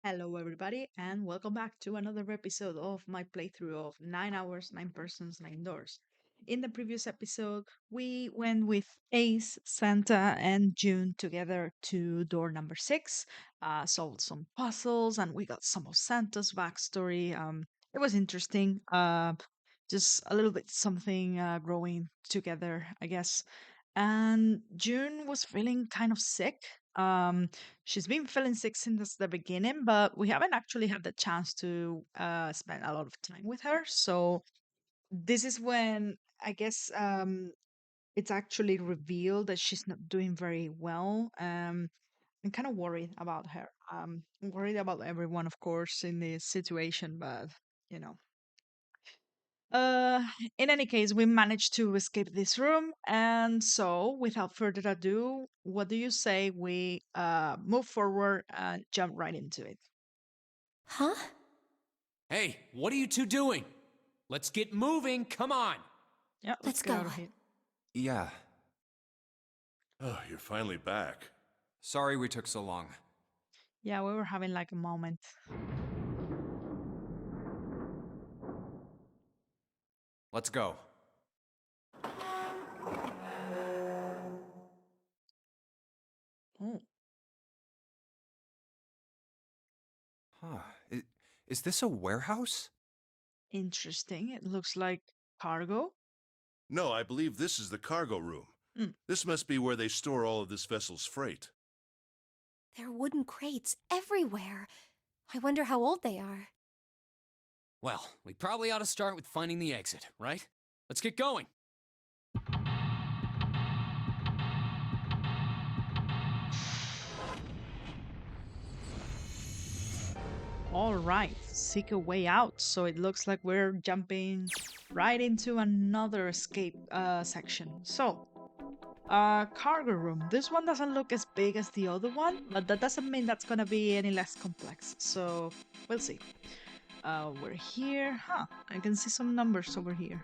Hello, everybody, and welcome back to another episode of my playthrough of 9 Hours, 9 Persons, 9 Doors. In the previous episode, we went with Ace, Santa, and June together to door number 6, solved some puzzles, and we got some of Santa's backstory. It was interesting. Just a little bit something growing together, I guess. And June was feeling kind of sick. She's been feeling sick since the beginning, but we haven't actually had the chance to spend a lot of time with her. So this is when I guess it's actually revealed that she's not doing very well. I'm kind of worried about her. I'm worried about everyone, of course, in this situation, but you know. Uh, in any case, we managed to escape this room, and so without further ado, what do you say we move forward and jump right into it? Huh? Hey, what are you two doing? Let's get moving, come on! Yeah, let's Let's get out go. of here. Yeah, Oh, you're finally back. sorry we took so long. Yeah, we were having like a moment. Let's go. Oh, Huh. Is this a warehouse? interesting. It looks like cargo. No, I believe this is the cargo room. Mm. This must be where they store all of this vessel's freight. There are wooden crates everywhere. I wonder how old they are. Well, we probably ought to start with finding the exit, right? Let's get going. All right, seek a way out. So it looks like we're jumping right into another escape section. So, cargo room. This one doesn't look as big as the other one, but that doesn't mean that's gonna be any less complex. So we'll see. We're here. Huh, I can see some numbers over here.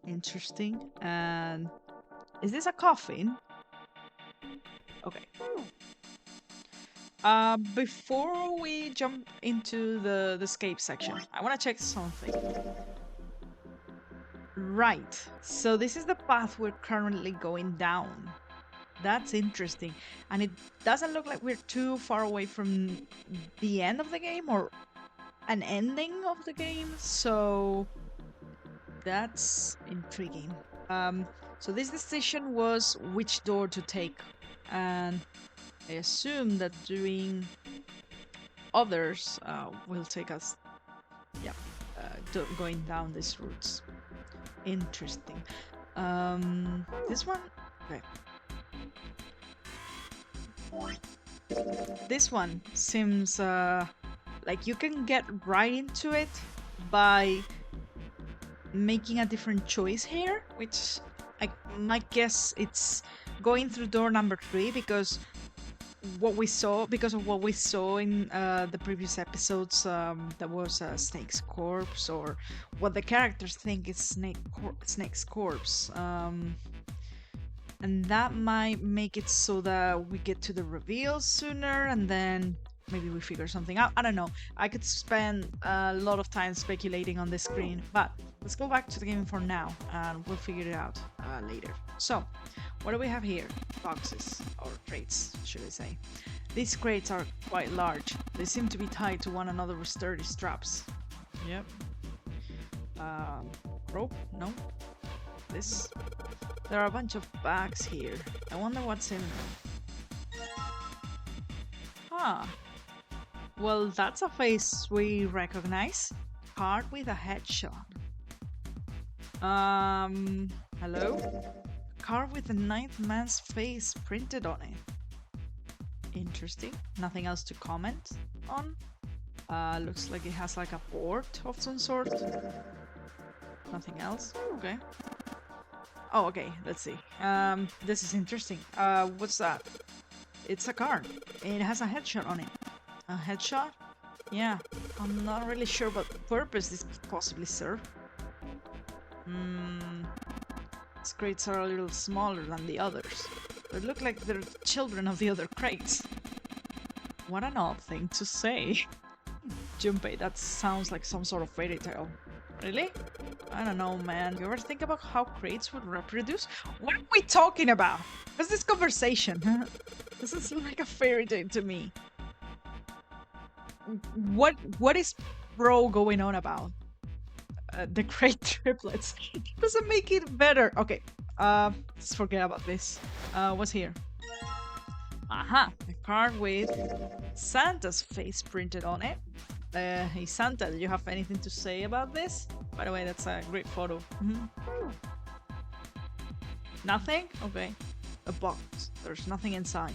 Interesting. And is this a coffin? Okay. Before we jump into the escape section, I want to check something. Right. So this is the path we're currently going down. That's interesting. And it doesn't look like we're too far away from the end of the game or an ending of the game. So that's intriguing. So this decision was which door to take. And I assume that doing others will take us, going down these routes. Interesting. This one, okay. This one seems like you can get right into it by making a different choice here, which I might guess it's going through door number 3 because of what we saw in the previous episodes, that was Snake's corpse, or what the characters think is Snake's corpse, and that might make it so that we get to the reveal sooner, and then maybe we figure something out. I don't know. I could spend a lot of time speculating on the screen, but let's go back to the game for now, and we'll figure it out later. So, what do we have here? Boxes, or crates, should I say. These crates are quite large. They seem to be tied to one another with sturdy straps. Yep. Rope? No. This? There are a bunch of bags here. I wonder what's in them. Ah. Well, that's a face we recognize. Card with a headshot. Hello? Card with the ninth man's face printed on it. Interesting. Nothing else to comment on. Looks like it has like a port of some sort. Nothing else. Okay. Oh, okay. Let's see. This is interesting. What's that? It's a card. It has a headshot on it. A headshot? Yeah. I'm not really sure what purpose this could possibly serve. These crates are a little smaller than the others. They look like they're children of the other crates. What an odd thing to say. Junpei, that sounds like some sort of fairy tale. Really? I don't know, man. You ever think about how crates would reproduce? What are we talking about? What's this conversation? Doesn't seem like a fairy tale to me. What is bro going on about? The crate triplets. Doesn't make it better. Okay, let's forget about this. What's here? Aha, a card with Santa's face printed on it. Hey Santa, do you have anything to say about this? By the way, that's a great photo. Nothing? Okay. A box. There's nothing inside.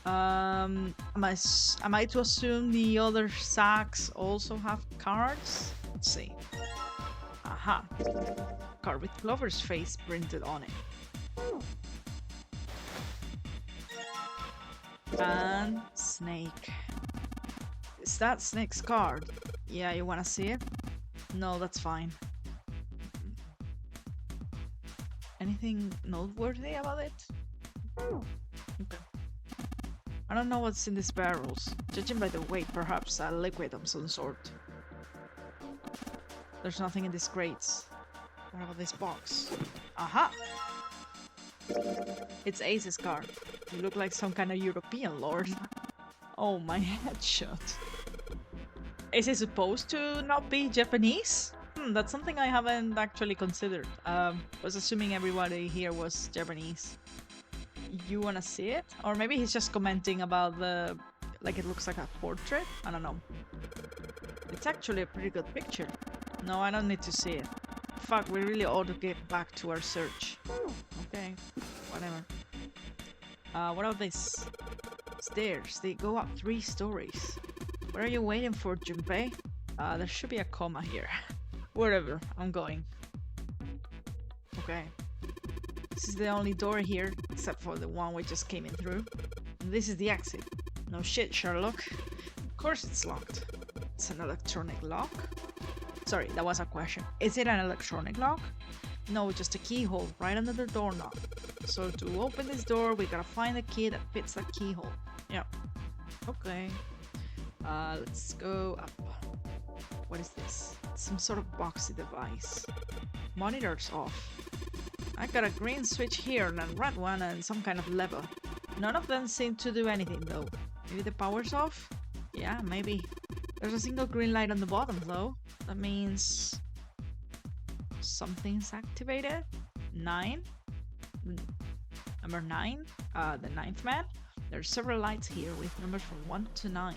Am I to assume the other sacks also have cards? Let's see. Aha. Card with Clover's face printed on it. And Snake. Is that Snake's card? Yeah, you wanna see it? No, that's fine. Anything noteworthy about it? Okay. I don't know what's in these barrels. Judging by the weight, perhaps a liquid of some sort. There's nothing in these crates. What about this box? Aha! It's Ace's card. You look like some kind of European lord. Oh, my headshot. Is he supposed to not be Japanese? That's something I haven't actually considered. Was assuming everybody here was Japanese. You wanna see it? Or maybe he's just commenting about the... like it looks like a portrait? I don't know. It's actually a pretty good picture. No, I don't need to see it. Fuck, we really ought to get back to our search. Okay, whatever. What about this? Stairs, they go up 3 stories. What are you waiting for, Junpei? There should be a comma here. Whatever, I'm going. Okay. This is the only door here, except for the one we just came in through. And this is the exit. No shit, Sherlock. Of course it's locked. It's an electronic lock? Sorry, that was a question. Is it an electronic lock? No, just a keyhole right under the doorknob. So to open this door, we gotta find a key that fits that keyhole. Yeah. Okay. Let's go up. What is this? Some sort of boxy device. Monitor's off. I got a green switch here and a red one and some kind of lever. None of them seem to do anything though. Maybe the power's off? Yeah, maybe. There's a single green light on the bottom though. That means... something's activated? 9? Number 9? The 9th man? There's several lights here with numbers from 1 to 9.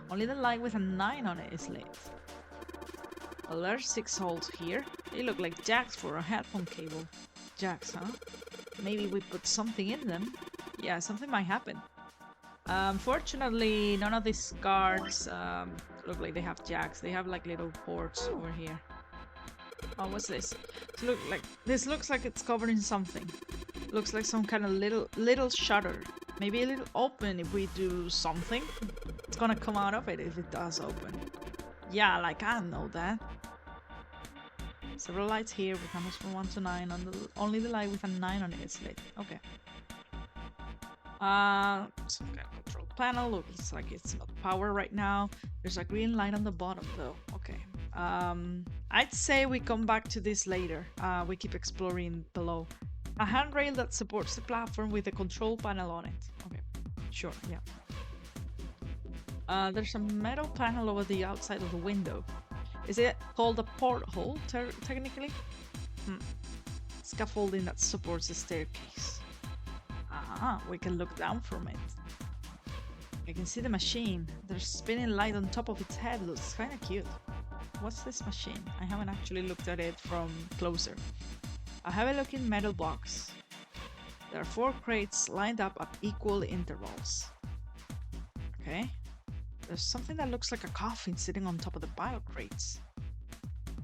Only the light with a 9 on it is lit. Well, there's 6 holes here. They look like jacks for a headphone cable. Jacks, huh? Maybe we put something in them. Yeah, something might happen. Unfortunately, none of these cards look like they have jacks. They have like little ports over here. Oh, what's this? This looks like it's covered in something. Looks like some kind of little shutter. Maybe a little open if we do something. It's gonna come out of it if it does open. Yeah, like I know that. Several lights here with numbers from 1 to 9. Only the light with a 9 on it is lit. Okay. Some kind of control panel. Looks like it's not power right now. There's a green light on the bottom though. Okay. I'd say we come back to this later. We keep exploring below. A handrail that supports the platform with a control panel on it. Okay, sure, yeah. There's a metal panel over the outside of the window. Is it called a porthole, technically? Scaffolding that supports the staircase. Ah, we can look down from it. I can see the machine. There's a spinning light on top of its head. Looks kind of cute. What's this machine? I haven't actually looked at it from closer. A heavy-looking metal box. There are 4 crates lined up at equal intervals. Okay. There's something that looks like a coffin sitting on top of the pile of crates.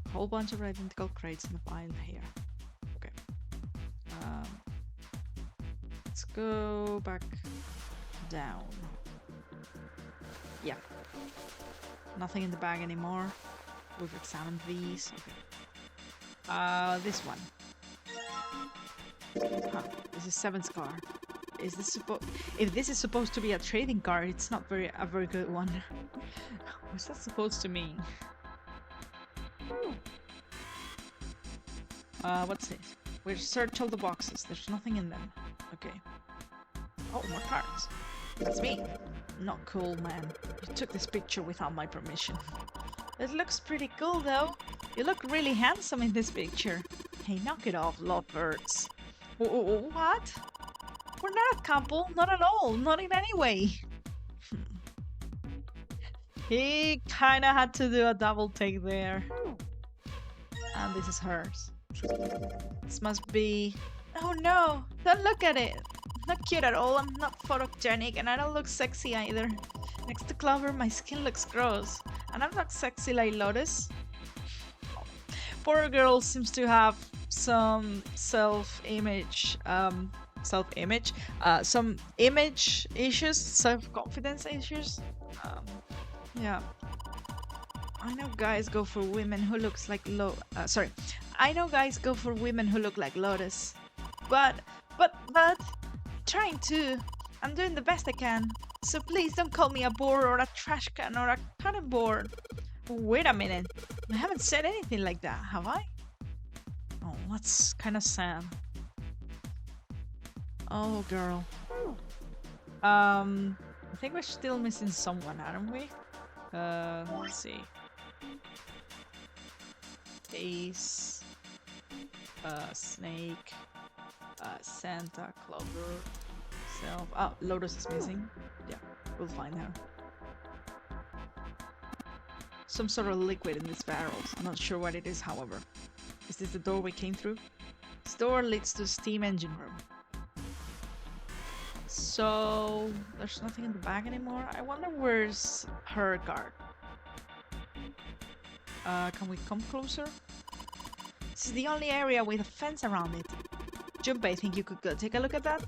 A whole bunch of identical crates in the pile here. Okay. Let's go back down. Yeah. Nothing in the bag anymore. We've examined these. Okay. This one. Huh, this is 7's car. Is this supposed? If this is supposed to be a trading card, it's not a very good one. What's that supposed to mean? What's this? We search all the boxes. There's nothing in them. Okay. Oh, more cards. That's me. Not cool, man. You took this picture without my permission. It looks pretty cool, though. You look really handsome in this picture. Hey, knock it off, lovebirds. What? We're not a couple. Not at all. Not in any way. He kinda had to do a double take there. And this is hers. This must be... Oh no! Don't look at it! Not cute at all, I'm not photogenic, and I don't look sexy either. Next to Clover, my skin looks gross. And I'm not sexy like Lotus. Poor girl seems to have some self-image issues, self-confidence issues. Yeah. I know guys go for women who looks like I know guys go for women who look like Lotus. But trying to. I'm doing the best I can. So please don't call me a bore or a trash can or a cutting board. Wait a minute. I haven't said anything like that, have I? Oh, that's kind of sad. Oh, girl. I think we're still missing someone, aren't we? Let's see. Ace, Snake, Santa, Clover, Self. Oh, Lotus is missing. Yeah, we'll find her. Some sort of liquid in these barrels. I'm not sure what it is, however. Is this the door we came through? This door leads to the steam engine room. So there's nothing in the bag anymore. I wonder where's her card. Can we come closer? This is the only area with a fence around it. Junpei, think you could go take a look at that?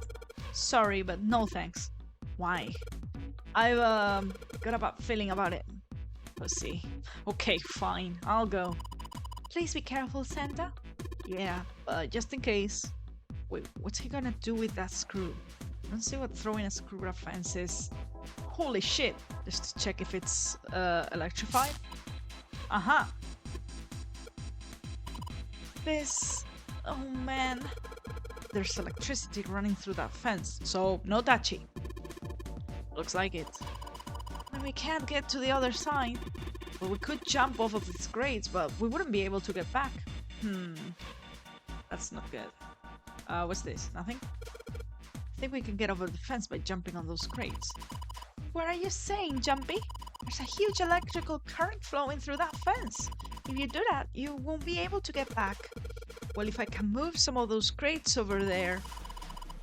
Sorry, but no thanks. Why? I've got a bad feeling about it. Let's see. Okay, fine. I'll go. Please be careful, Santa. Yeah, just in case. Wait, what's he gonna do with that screw? I don't see what throwing a screw at a fence is. Holy shit! Just to check if it's electrified. Aha! This... Oh man. There's electricity running through that fence, so no touchy. Looks like it. And we can't get to the other side. Well, we could jump off of these grates, but we wouldn't be able to get back. That's not good. What's this? Nothing? I think we can get over the fence by jumping on those crates. What are you saying, Junpei? There's a huge electrical current flowing through that fence. If you do that, you won't be able to get back. Well, if I can move some of those crates over there...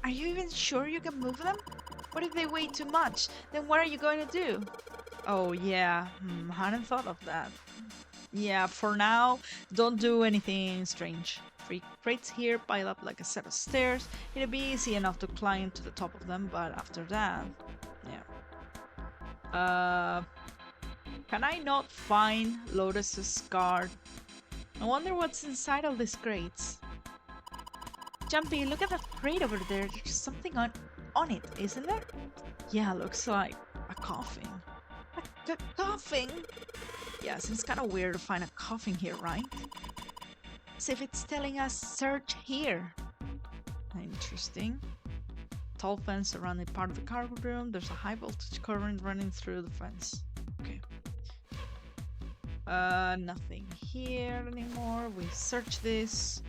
Are you even sure you can move them? What if they weigh too much? Then what are you going to do? Oh, yeah. Hadn't thought of that. Yeah, for now, don't do anything strange. 3 crates here pile up like a set of stairs. It'll be easy enough to climb to the top of them, but after that... Yeah. Can I not find Lotus's card? I wonder what's inside all these crates. Junpei, look at that crate over there. There's something on it, isn't there? Yeah, looks like a coffin. A coffin? Yes, it's kind of weird to find a coffin here, right? As if it's telling us, search here. Interesting. Tall fence surrounding part of the cargo room. There's a high voltage current running through the fence. Okay. Nothing here anymore. We search this.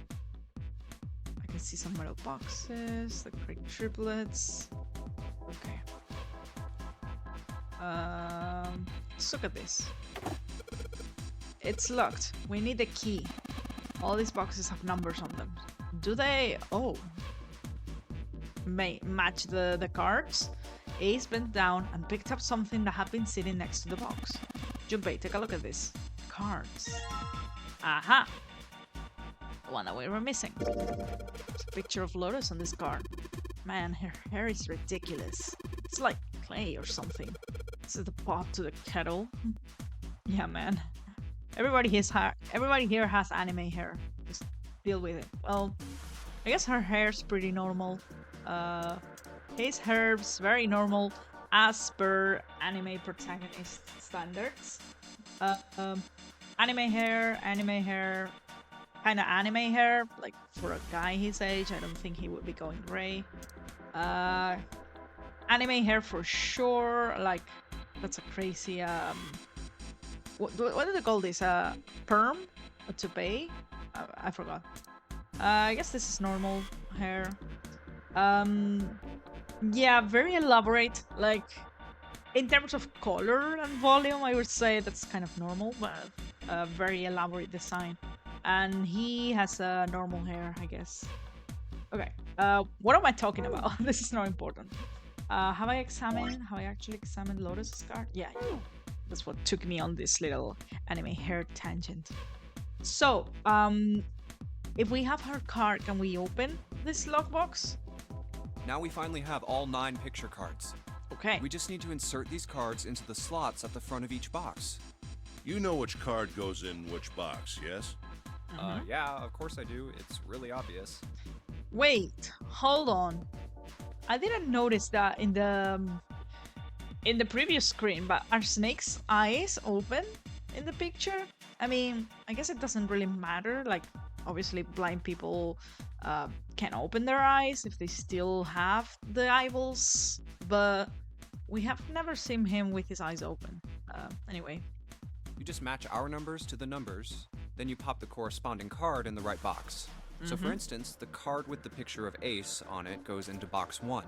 I can see some metal boxes, the crate triplets. Okay. Let's look at this. It's locked. We need a key. All these boxes have numbers on them. Do they? Oh. May match the cards. Ace bent down and picked up something that had been sitting next to the box. Junpei, take a look at this. Cards. Aha! The one that we were missing. There's a picture of Lotus on this card. Man, her hair is ridiculous. It's like clay or something. This is the pot to the kettle. Yeah, man. Everybody here has anime hair. Just deal with it. Well, I guess her hair's pretty normal. His herbs, very normal, as per anime protagonist standards. Uh, um, anime hair, kind of anime hair. Like for a guy his age, I don't think he would be going gray. Uh, Anime hair for sure. Like that's a crazy what do they call this? Perm, a toupee. I forgot. I guess this is normal hair. Um, yeah, very elaborate. Like in terms of color and volume, I would say that's kind of normal, but very elaborate design. And he has normal hair, I guess. Okay. What am I talking about? This is not important. Have I actually examined Lotus's card? Yeah, that's what took me on this little anime hair tangent. So, if we have her card, can we open this lockbox? Now we finally have all 9 picture cards. Okay. We just need to insert these cards into the slots at the front of each box. You know which card goes in which box, yes? Yeah, of course I do. It's really obvious. Wait, hold on. I didn't notice that in the previous screen, but are Snake's eyes open in the picture? I mean, I guess it doesn't really matter. Like, obviously, blind people can open their eyes if they still have the eyeballs, but we have never seen him with his eyes open. Anyway. You just match our numbers to the numbers, then you pop the corresponding card in the right box. So for instance, the card with the picture of Ace on it goes into box 1.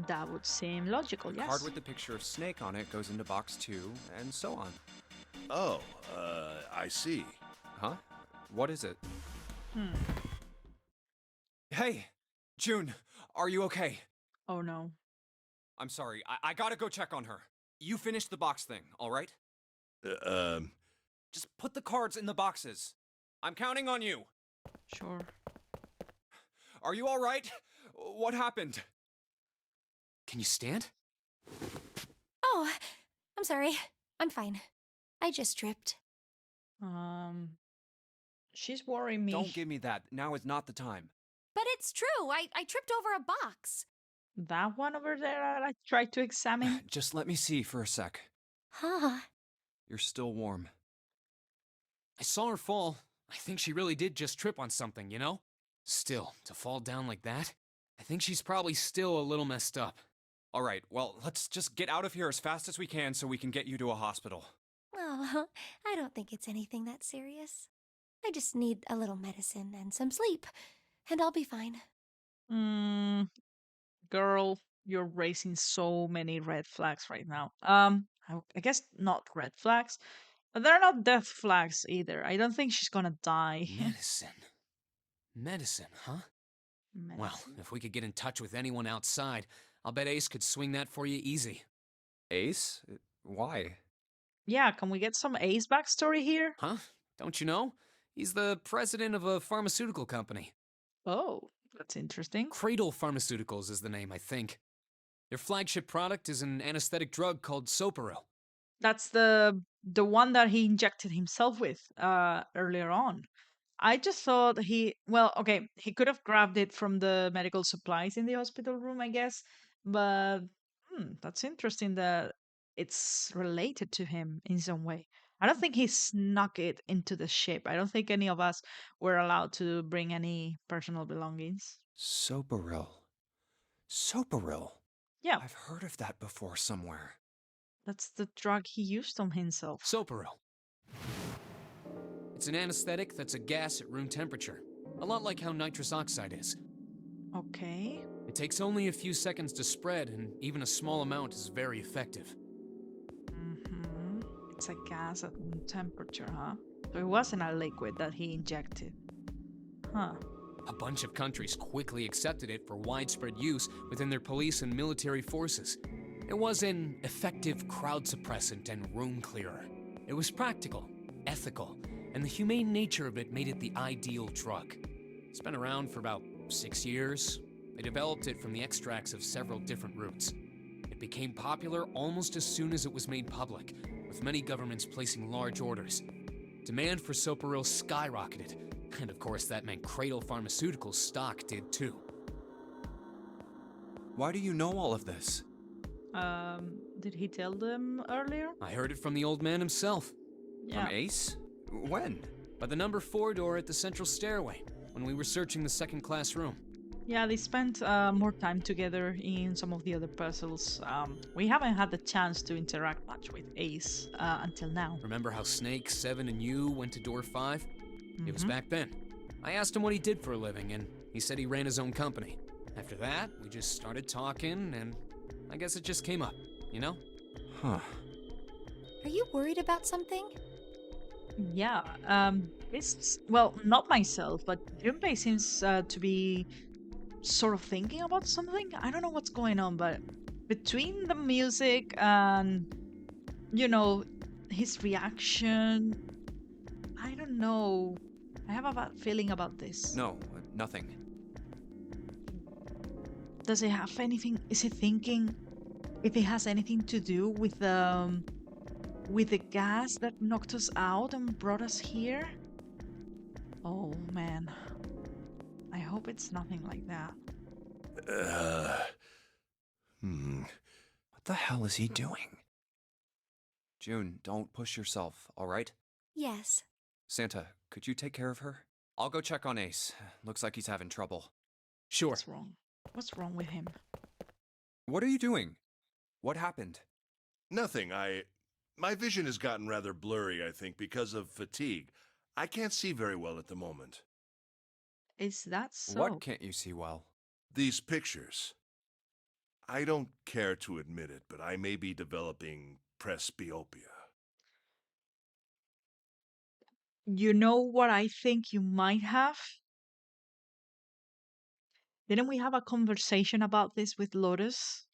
That would seem logical, The yes. card with the picture of Snake on it goes into box 2, and so on. Oh, I see. Huh? What is it? Hey! June, are you okay? Oh no. I'm sorry, I gotta go check on her. You finish the box thing, alright? Just put the cards in the boxes. I'm counting on you. Sure. Are you alright? What happened? Can you stand? Oh, I'm sorry. I'm fine. I just tripped. She's worrying me. Don't give me that. Now is not the time. But it's true. I tripped over a box. That one over there I tried to examine. Just let me see for a sec. Huh. You're still warm. I saw her fall. I think she really did just trip on something, you know? Still, to fall down like that, I think she's probably still a little messed up. Alright, well, let's just get out of here as fast as we can so we can get you to a hospital. Oh, I don't think it's anything that serious. I just need a little medicine and some sleep, and I'll be fine. Girl, you're raising so many red flags right now. I guess not red flags, but they're not death flags either. I don't think she's gonna die. Medicine. Medicine, huh? Well, Medicine. if we could get in touch with anyone outside, I'll bet Ace could swing that for you easy. Ace? Why? Yeah, can we get some Ace backstory here? Huh? Don't you know? He's the president of a pharmaceutical company. Oh, that's interesting. Cradle Pharmaceuticals is the name, I think. Their flagship product is an anesthetic drug called Soparil. That's the one that he injected himself with earlier on. I just thought he could have grabbed it from the medical supplies in the hospital room, I guess. But that's interesting that it's related to him in some way. I don't think he snuck it into the ship. I don't think any of us were allowed to bring any personal belongings. Soparil. Soparil? Yeah, I've heard of that before somewhere. that's the drug he used on himself. Soparil. It's an anesthetic that's a gas at room temperature. A lot like how nitrous oxide is. Okay. It takes only a few seconds to spread, and even a small amount is very effective. It's a gas at room temperature, huh? So it wasn't a liquid that he injected. Huh. A bunch of countries quickly accepted it for widespread use within their police and military forces. It was an effective crowd suppressant and room clearer. It was practical, ethical, and the humane nature of it made it the ideal drug. It's been around for about 6 years. They developed it from the extracts of several different roots. It became popular almost as soon as it was made public, with many governments placing large orders. Demand for Soparil skyrocketed, and of course that meant Cradle Pharmaceutical's stock did too. Why do you know all of this? Did he tell them earlier? I heard it from the old man himself. From Yeah. Ace? When? By the number 4 door at the central stairway, when we were searching the second-class room. Yeah, they spent more time together in some of the other puzzles. We haven't had the chance to interact much with Ace until now. Remember how Snake, 7, and you went to door 5? It was Mhm. back then. I asked him what he did for a living, and he said he ran his own company. After that, we just started talking, and I guess it just came up, you know? Huh. Are you worried about something? Yeah, it's, well, not myself, but Junpei seems to be sort of thinking about something. I don't know what's going on, but between the music and, you know, his reaction, I don't know. I have a bad feeling about this. No, nothing. Does it have anything? Is he thinking if it has anything to do with the gas that knocked us out and brought us here? Oh man. I hope it's nothing like that. What the hell is he doing? June, don't push yourself, all right? Yes. Santa, could you take care of her? I'll go check on Ace. Looks like he's having trouble. Sure. What's wrong? What's wrong with him? What are you doing? What happened? Nothing. My vision has gotten rather blurry, I think, because of fatigue. I can't see very well at the moment. Is that so? What can't you see well? These pictures. I don't care to admit it, but I may be developing presbyopia. You know what I think you might have? Didn't we have a conversation about this with Lotus?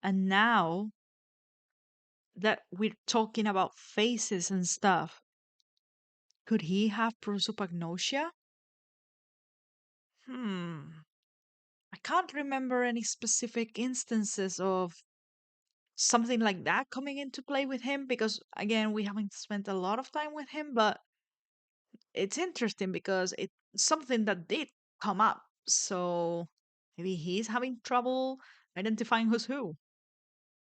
And now that we're talking about faces and stuff, could he have prosopagnosia? I can't remember any specific instances of something like that coming into play with him because, again, we haven't spent a lot of time with him, but it's interesting because it's something that did come up. So maybe he's having trouble identifying who's who.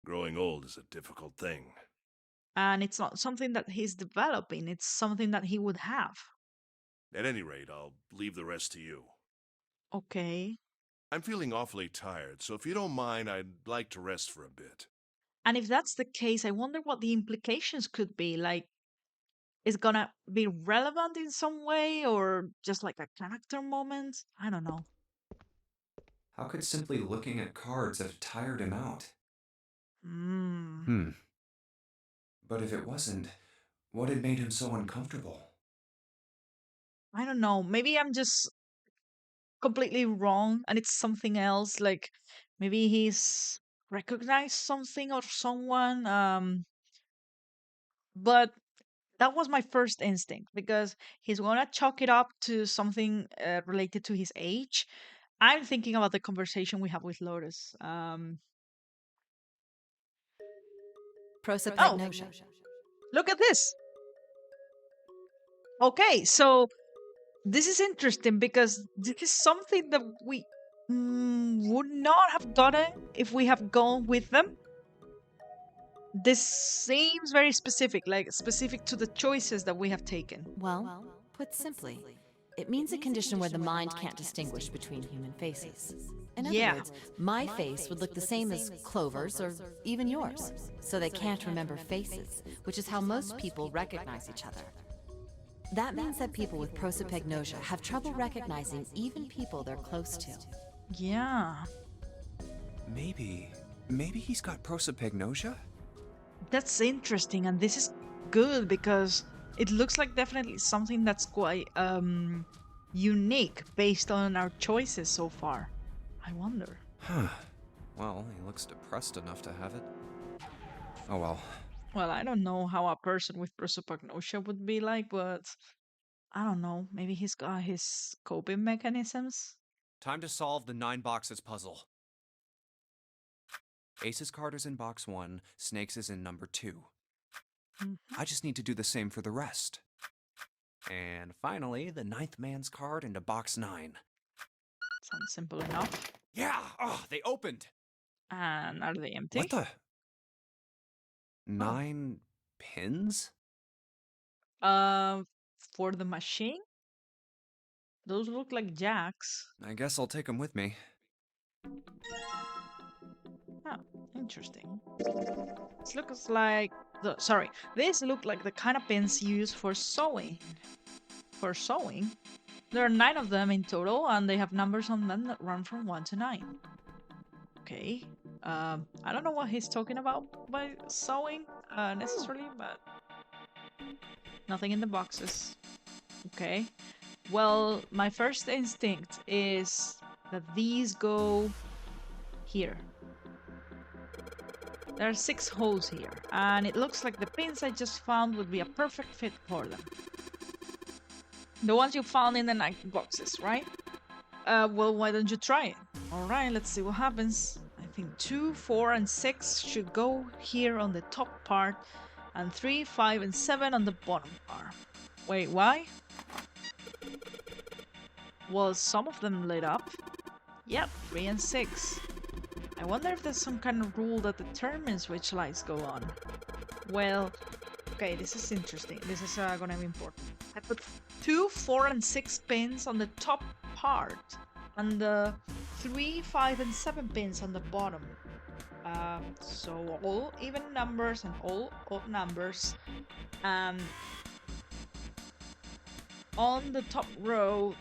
Growing old is a difficult thing. And it's not something that he's developing, it's something that he would have. At any rate, I'll leave the rest to you. Okay. I'm feeling awfully tired, so if you don't mind, I'd like to rest for a bit. And if that's the case, I wonder what the implications could be. Like, is gonna be relevant in some way or just like a character moment? I don't know. How could simply looking at cards have tired him out? Hmm. But if it wasn't, what had made him so uncomfortable? I don't know. Maybe I'm just completely wrong and it's something else. Like maybe he's recognized something or someone. But that was my first instinct because he's gonna chalk it up to something related to his age. I'm thinking about the conversation we have with Lotus. Oh, Prosopagnosia. look at this. Okay, so this is interesting because this is something that we would not have gotten if we have gone with them. This seems very specific, like specific to the choices that we have taken. Well, put simply, it means a condition where the mind can't distinguish between human faces. In other Yeah. words, my face would look the same as Clover's or even yours, so they can't remember faces, which is how most people recognize each other. That means that people with prosopagnosia have trouble recognizing even people they're close to. Yeah, Maybe he's got prosopagnosia? that's interesting, and this is good because it looks like definitely something that's quite unique based on our choices so far. I wonder. Huh. Well, he looks depressed enough to have it. Oh well. Well, I don't know how a person with prosopagnosia would be like, but I don't know. Maybe he's got his coping mechanisms. Time to solve the 9 boxes puzzle. Ace's card is in box 1, Snake's is in number 2. Mhm. I just need to do the same for the rest. And finally, the 9th man's card into box 9. Sounds simple enough. Yeah, oh, they opened. And are they empty? What the? 9 pins? Uh, for the machine? Those look like jacks. I guess I'll take them with me. Oh, interesting. This looks like these look like the kind of pins used for sewing. For sewing? There are 9 of them in total, and they have numbers on them that run from 1 to 9. Okay. I don't know what he's talking about by sewing, necessarily, but nothing in the boxes. Okay. Well, my first instinct is that these go here. There are 6 holes here, and it looks like the pins I just found would be a perfect fit for them. The ones you found in the 9 boxes, right? Well, why don't you try it? Alright, let's see what happens. I think 2, 4, and 6 should go here on the top part, and 3, 5, and 7 on the bottom part. Wait, why? Well, some of them lit up. Yep, 3 and 6. I wonder if there's some kind of rule that determines which lights go on. Well, okay, this is interesting. This is gonna be important. I put 2, 4, and 6 pins on the top part, and the 3, 5, and 7 pins on the bottom. So all even numbers and all odd numbers. On the top row,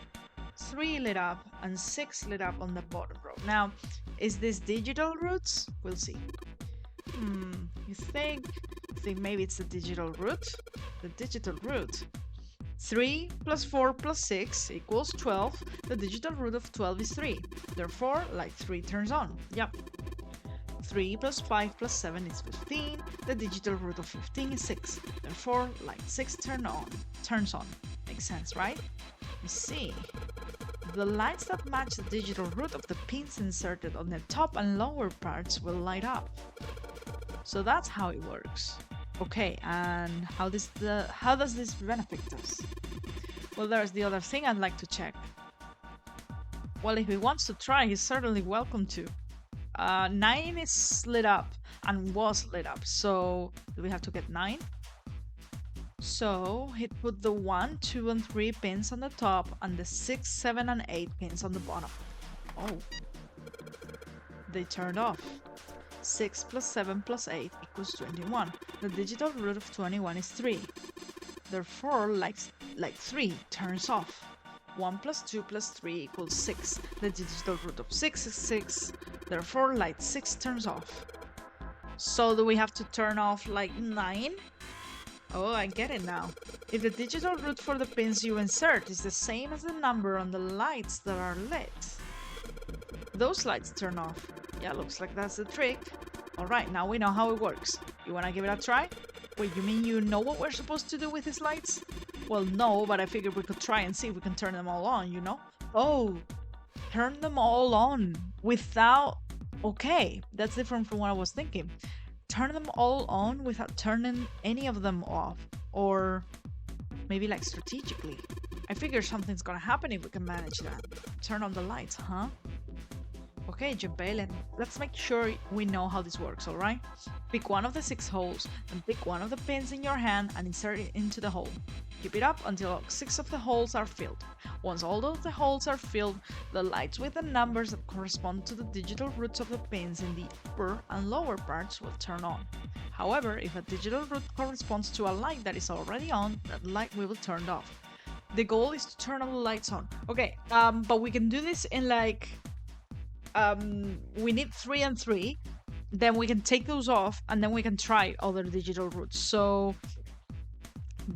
3 lit up and 6 lit up on the bottom row. Now, is this digital roots? We'll see. You think maybe it's the digital root? The digital root. 3 plus 4 plus 6 equals 12. The digital root of 12 is 3. Therefore, light 3 turns on. Yep. 3 plus 5 plus 7 is 15. The digital root of 15 is 6. Therefore, light 6 turns on. Makes sense, right? You see, the lights that match the digital root of the pins inserted on the top and lower parts will light up. So that's how it works. Okay, and how does this benefit us? Well, there's the other thing I'd like to check. Well, if he wants to try, he's certainly welcome to. 9 is lit up and was lit up, so do we have to get 9? So he'd put the 1, 2, and 3 pins on the top and the 6, 7, and 8 pins on the bottom. Oh, they turned off. 6 plus 7 plus 8 equals 21. The digital root of 21 is 3. Therefore, light 3 turns off. 1 plus 2 plus 3 equals 6. The digital root of 6 is 6. Therefore, light 6 turns off. So do we have to turn off light 9? Oh, I get it now. If the digital root for the pins you insert is the same as the number on the lights that are lit, those lights turn off. Yeah, looks like that's the trick. Alright, now we know how it works. You wanna give it a try? Wait, you mean you know what we're supposed to do with these lights? Well, no, but I figured we could try and see if we can turn them all on, you know? Oh, turn them all on without... Okay, that's different from what I was thinking. Turn them all on without turning any of them off. Or maybe like strategically. I figure something's gonna happen if we can manage that. Turn on the lights, huh? Okay, Junpei, let's make sure we know how this works, alright? Pick one of the 6 holes, and pick one of the pins in your hand and insert it into the hole. Keep it up until 6 of the holes are filled. Once all of the holes are filled, the lights with the numbers that correspond to the digital roots of the pins in the upper and lower parts will turn on. However, if a digital root corresponds to a light that is already on, that light will be turned off. The goal is to turn all the lights on. Okay, but we can do this in like... we need 3 and 3, then we can take those off, and then we can try other digital roots. So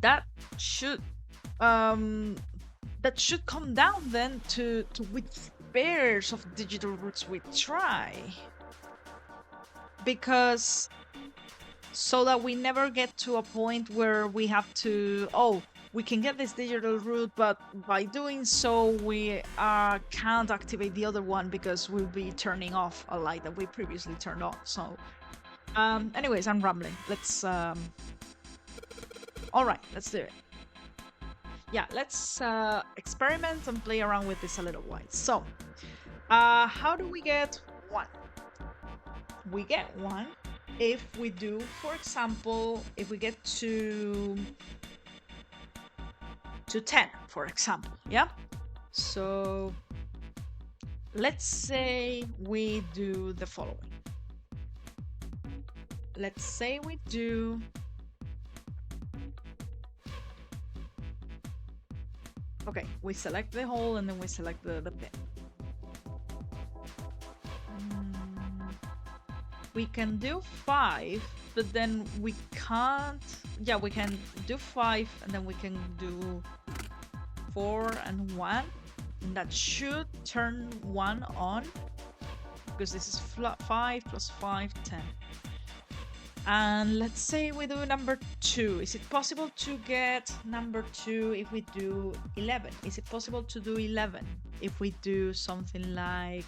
that should come down then to which pairs of digital roots we try, because so that we never get to a point where we have to, oh, we can get this digital root, but by doing so we can't activate the other one because we'll be turning off a light that we previously turned on. So anyways, I'm rambling. Let's alright, let's do it. Yeah, let's experiment and play around with this a little while. So How do we get 1? We get 1 if we do, for example, if we get to 10, for example, yeah? So let's say we do the following. Let's say we do... Okay, we select the hole and then we select the pin. We can do 5, but then we can't... Yeah, we can do 5 and then we can do 4 and 1. And that should turn 1 on, because this is 5 plus 5, 10. And let's say we do number 2. Is it possible to get number 2 if we do 11? Is it possible to do 11 if we do something like...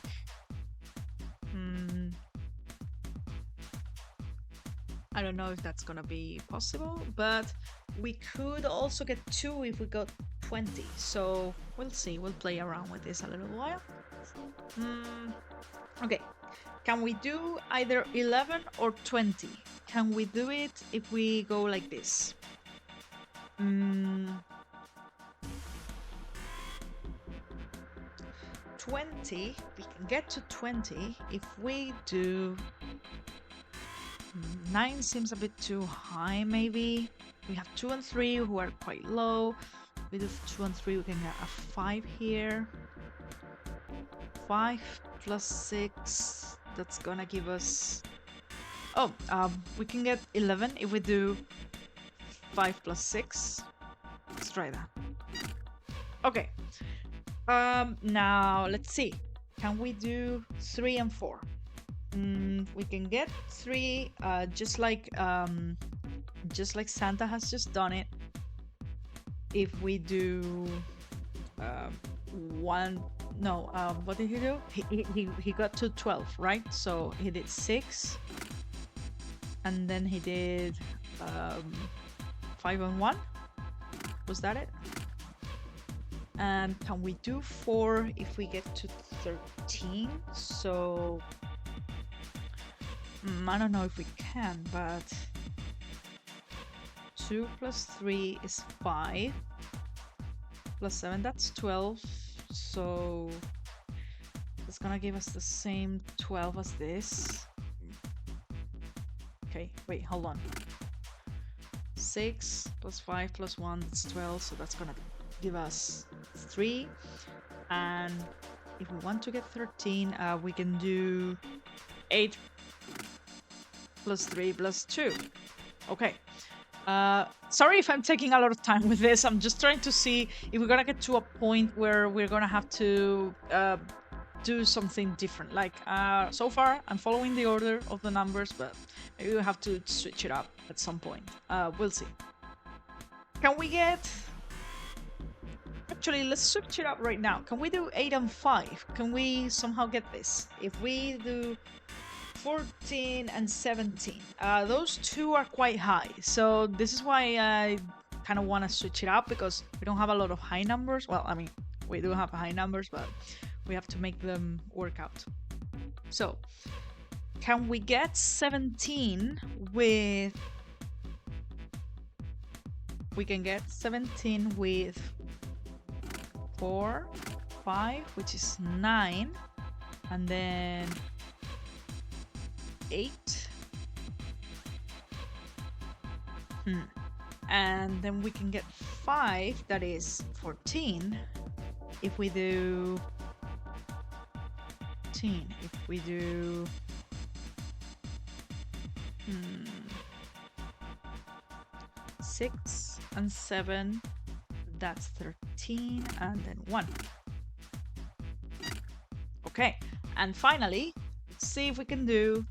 I don't know if that's gonna be possible, but we could also get 2 if we got 20. So we'll see. We'll play around with this a little while. Okay. Can we do either 11 or 20? Can we do it if we go like this? 20, we can get to 20 if we do... 9 seems a bit too high, maybe. We have 2 and 3 who are quite low. We do 2 and 3, we can get a 5 here. 5 plus 6, that's gonna give us... Oh, we can get 11 if we do 5 plus 6. Let's try that. Okay. Now, let's see. Can we do 3 and 4? We can get 3, just like Santa has just done it. If we do 1, no, what did he do? He got to 12, right? So he did 6, and then he did 5 and 1. Was that it? And can we do 4 if we get to 13? So I don't know if we can, but 2 plus 3 is 5. Plus 7, that's 12. So it's gonna give us the same 12 as this. Okay, wait, hold on. 6 plus 5 plus 1, that's 12. So that's gonna give us 3. And if we want to get 13, we can do 8 plus 3 plus 2. Okay. Sorry if I'm taking a lot of time with this. I'm just trying to see if we're gonna get to a point where we're gonna have to do something different. Like, so far, I'm following the order of the numbers, but maybe we'll have to switch it up at some point. We'll see. Can we get... Actually, let's switch it up right now. Can we do 8 and 5? Can we somehow get this? If we do 14 and 17. Those two are quite high, so this is why I kind of want to switch it up, because we don't have a lot of high numbers. Well, I mean, we do have high numbers, but we have to make them work out. So, can we get 17 with... We can get 17 with 4, 5, which is 9, and then 8. And then we can get 5, that is 14. If we do 14, if we do 6 and 7, that's 13, and then 1. Okay, and finally, let's see if we can do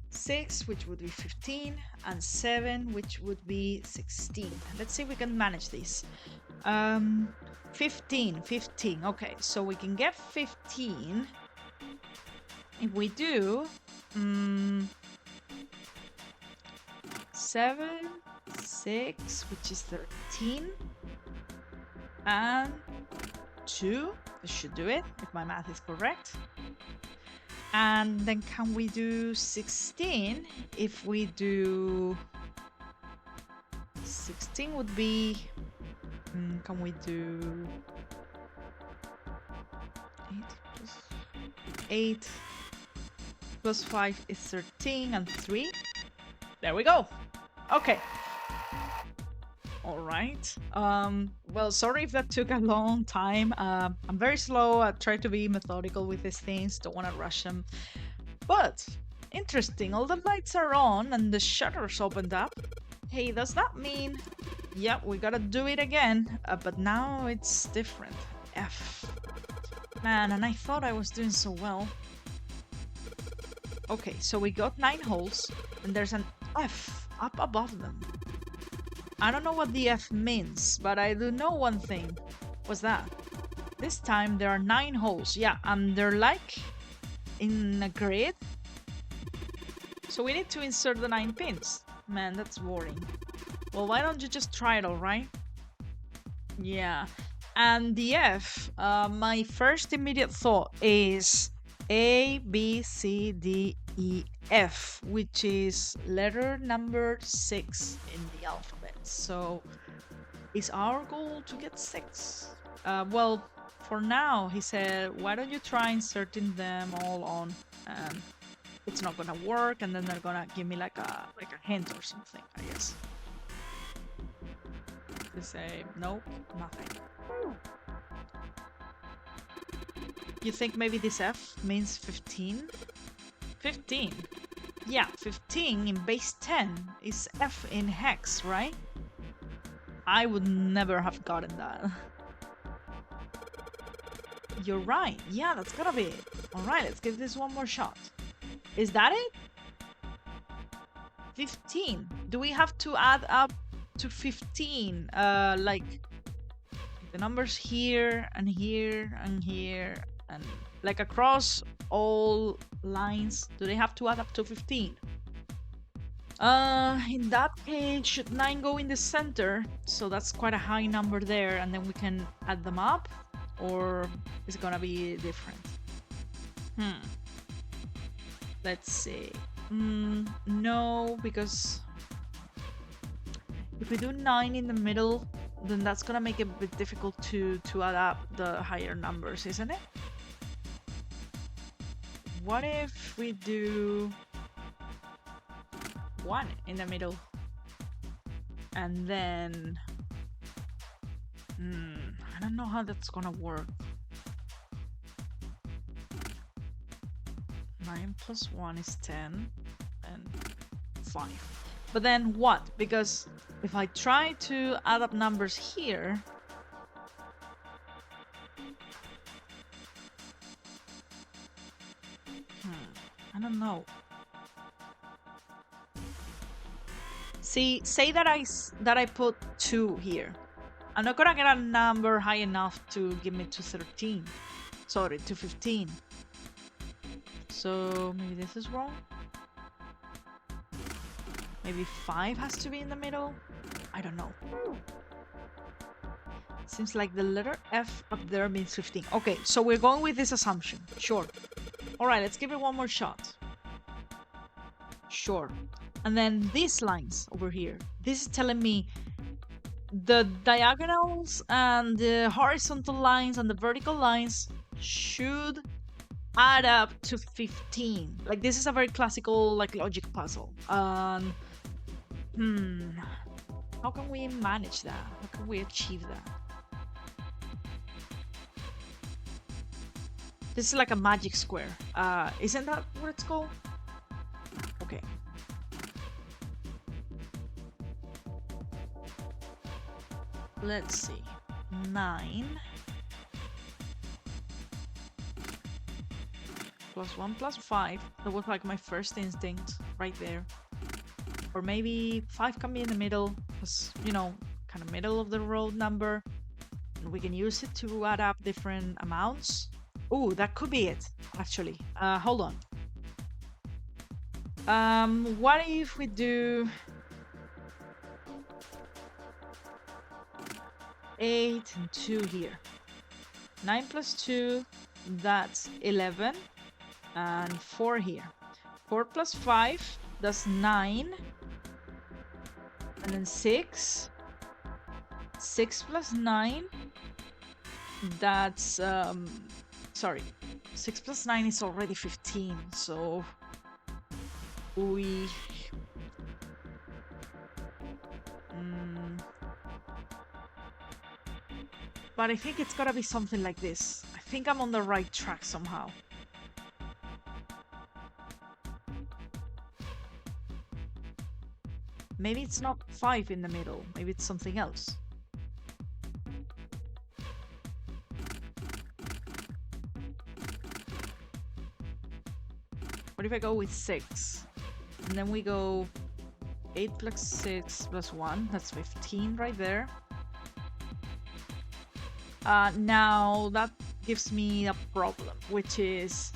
6, which would be 15, and 7, which would be 16. Let's see if we can manage this. 15. Okay, so we can get 15 if we do 7, 6, which is 13, and 2. This should do it, if my math is correct. And then can we do 16? If we do 16 would be... can we do 8 plus 5 is 13 and 3? There we go. Okay. All right. Well, sorry if that took a long time. I'm very slow. I try to be methodical with these things. Don't want to rush them. But interesting. All the lights are on and the shutters opened up. Hey, does that mean... Yeah, we gotta do it again. But now it's different. F. Man, and I thought I was doing so well. Okay, so we got 9 holes. And there's an F up above them. I don't know what the F means, but I do know one thing. What's that? This time there are 9 holes. Yeah, and they're like in a grid. So we need to insert the 9 pins. Man, that's boring. Well, why don't you just try it, alright? Yeah. And the F, my first immediate thought is A, B, C, D, E, F, which is letter number 6 in the alphabet. So, is our goal to get 6? Well, for now, he said, why don't you try inserting them all on? It's not gonna work, and then they're gonna give me like a hint or something, I guess. They say, nope, nothing. You think maybe this F means 15? 15? Yeah, 15 in base 10 is F in hex, right? I would never have gotten that. You're right. Yeah, that's gotta be it. Alright, let's give this one more shot. Is that it? 15. Do we have to add up to 15? Like the numbers here and here and here and like across all lines, do they have to add up to 15? In that case, should 9 go in the center? So that's quite a high number there, and then we can add them up? Or is it gonna be different? Let's see. No, because if we do 9 in the middle, then that's gonna make it a bit difficult to add up the higher numbers, isn't it? What if we do 1 in the middle? And then... I don't know how that's gonna work. 9 plus 1 is 10, and 5. But then what? Because if I try to add up numbers here... I don't know. See, say that I put 2 here. I'm not gonna get a number high enough to give me to 13. Sorry, to 15. So maybe this is wrong. Maybe 5 has to be in the middle. I don't know. Seems like the letter F up there means 15. Okay, so we're going with this assumption. Sure. Alright, let's give it one more shot. Sure. And then these lines over here. This is telling me the diagonals and the horizontal lines and the vertical lines should add up to 15. Like, this is a very classical, like, logic puzzle. How can we manage that? How can we achieve that? This is like a magic square. Isn't that what it's called? Okay. Let's see. 9 plus 1 plus 5. That was like my first instinct right there. Or maybe 5 can be in the middle. Because, you know, kind of middle of the road number. And we can use it to add up different amounts. Oh, that could be it, actually. Hold on. What if we do 8 and 2 here? 9 plus 2, that's 11. And 4 here. 4 plus 5, that's 9. And then 6. 6 plus 9, that's, sorry. 6 plus 9 is already 15, so we... But I think it's gotta be something like this. I think I'm on the right track somehow. Maybe it's not 5 in the middle. Maybe it's something else. What if I go with 6? And then we go 8 plus 6 plus 1. That's 15 right there. Now that gives me a problem, which is...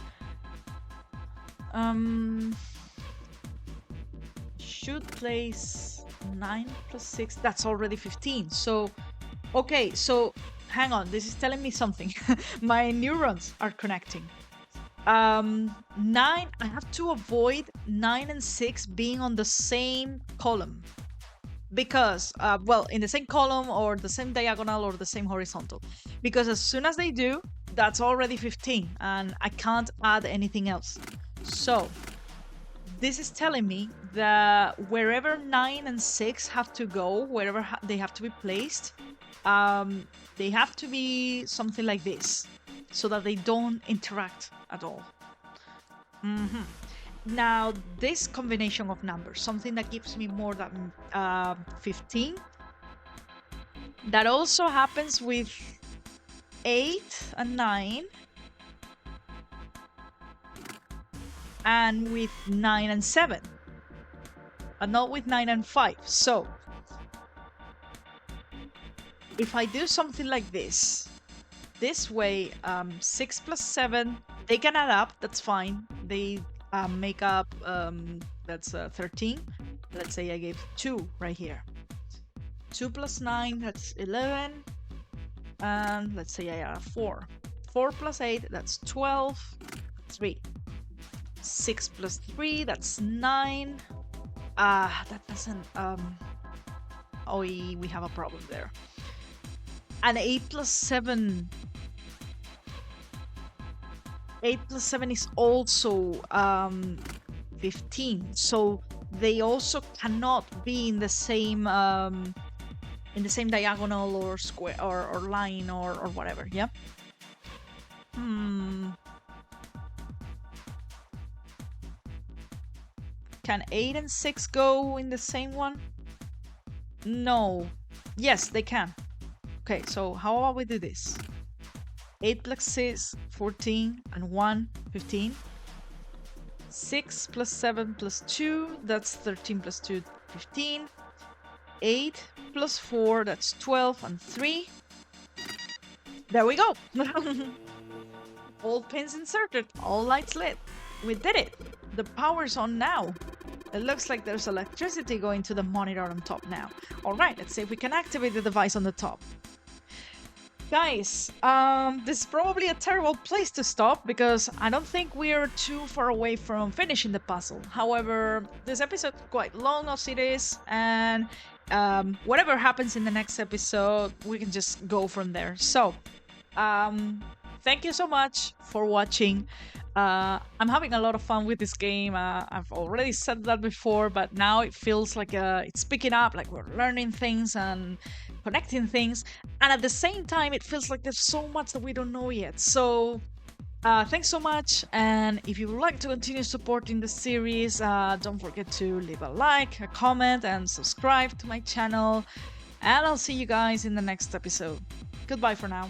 should place 9 plus 6. That's already 15. So, okay, so hang on. This is telling me something. My neurons are connecting. 9, I have to avoid 9 and 6 being on the same column. Because, well, in the same column or the same diagonal or the same horizontal. Because as soon as they do, that's already 15. And I can't add anything else. So... this is telling me that wherever 9 and 6 have to go, wherever they have to be placed, they have to be something like this, so that they don't interact at all. Now, this combination of numbers, something that gives me more than 15, that also happens with 8 and 9, and with 9 and 7, but not with 9 and 5. So, if I do something like this way, 6 plus 7, they can add up, that's fine. They make up, that's 13. Let's say I gave 2 right here. 2 plus 9, that's 11. And let's say I add 4. 4 plus 8, that's 12. 3. 6 plus 3, that's 9. That doesn't... oh, we have a problem there. And 8 plus 7... 8 plus 7 is also 15. So they also cannot be in the same diagonal or square or line or whatever, yeah? Can 8 and 6 go in the same one? No. Yes, they can. Okay, so how about we do this? 8 plus 6, 14, and 1, 15. 6 plus 7 plus 2, that's 13 plus 2, 15. 8 plus 4, that's 12, and 3. There we go! All pins inserted, all lights lit. We did it! The power's on now. It looks like there's electricity going to the monitor on top now. Alright, let's see if we can activate the device on the top. Guys, this is probably a terrible place to stop because I don't think we're too far away from finishing the puzzle. However, this episode is quite long as it is, and whatever happens in the next episode, we can just go from there. So, thank you so much for watching. I'm having a lot of fun with this game. I've already said that before, but now it feels like it's picking up, like we're learning things and connecting things. And at the same time, it feels like there's so much that we don't know yet. So thanks so much. And if you would like to continue supporting the series, don't forget to leave a like, a comment, and subscribe to my channel. And I'll see you guys in the next episode. Goodbye for now.